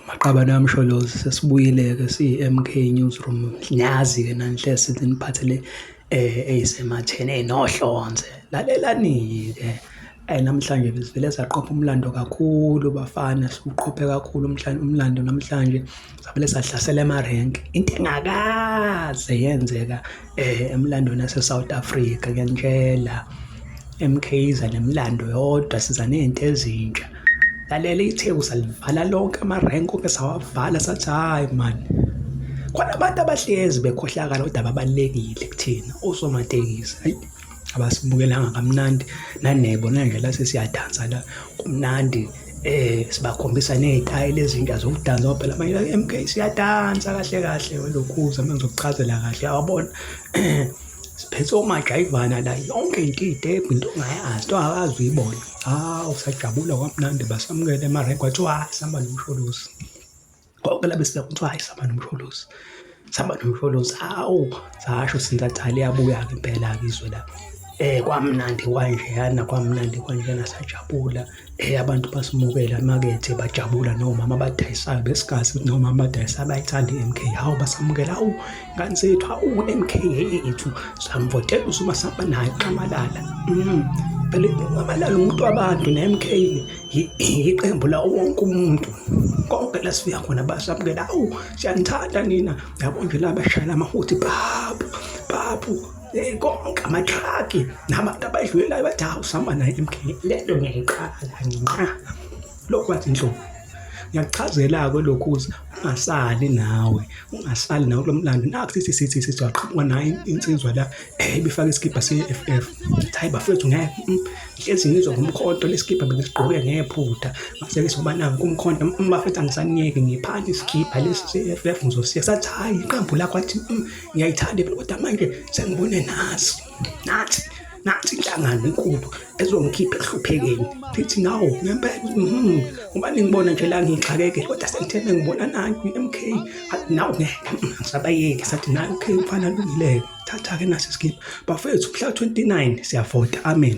Maqabane wamsholozi sesibuyile-ke siyi-MK Newsroom. Niyazi-ke nanhle siniphathele ey'sematheni ey'nohlonze. Lalelani-ke namhlanje besivele saqopha umlando kakhulu bafana, siwuqophe kakhulu umlando namhlanje. Savele sahlasela emarenki, into engakaze yenzeka emlandweni yase-South Africa. Ngiyanitshela MK iza nemilando yodwa, siza ney'nto ezintsha. Lalela itheku salivala lonke amarenki onke sawavala sathi hhayi mani. Khona abantu abahlezi bekhohlakala kodwa ababalulekile kuthina osomatekisi. Hayi, abasibukelanga kamnandi nanebona nje la sesiyadansa la kumnandi. Sibakhombisa ney'tayela ezintsha zokudansa phela manje MK siyadansa kahle kahle welokhuza uma ngizokuchazela kahle yabona. Siphethe omajayivana la yonke into idebhu into ongayazi into ongakazi uyibone. Hawu sajabula kwamnandi basamukela emarenki kwathiwa hhayi sihamba nomsholozi. Konke la besizwa kuthiwa hhayi sihamba nomsholozi, sihamba nomsholozi. Hawu sasho sinzathi hhayi liyabuya-ke impela-ke izwe la. Kwamnandi kanjeyana, kwamnandi kanjena sajabula. Abantu basimukela emakethe bajabula nomama abadayisayo besikhathi ukuthi nomama abadayisayo bayithanda i-MK. Hawu basamukela, hawu ngani zethu, hawu MK yethu samvotela usuma sihamba naye uNxamalala. Phela uNxamalala umuntu wabantu ne-MK iqembu lawo wonke umuntu. Konke la sifika khona basamukela, hawu siyanithanda nina. Yabo nje la bashayela amahuthi bhabhu konke amatraki nabantu abadlulelayo bathi hawu sihamba naye MK. Lento ngiyayiqala nqa lokhu kwathi inhlungu. Ngiyakuchazela-ke lokhuza ungasali nawe kulo mlando. Nakhu sithi waqhamuka nayo insizwa la ibifaka isikibha se-FF. Hayi bafethu ngeke hlezi ngizwa ngomkhonto lesikibha bengisigqoke ngephutha. Mase-ke soba nangu umkhonto bafethu angisaniyeki ngiphansi isikibha lesi se-FF ngizosiya. Sathi hhayi iqembu lakho wathi ngiyayithanda kodwa manje sengibone nathi inhlangano enkulu ezongikhipha ehluphekeni. Lithi nawo ngempela ubani ngibona nje la ngixakekile kodwa sengithembe ngibona nanku i-MK. Nawu ngeke sabayeki sathi nayo okay mfana alungile-ke thatha-ke nasi isikibha bafethu mhla 29 siyavota, amen.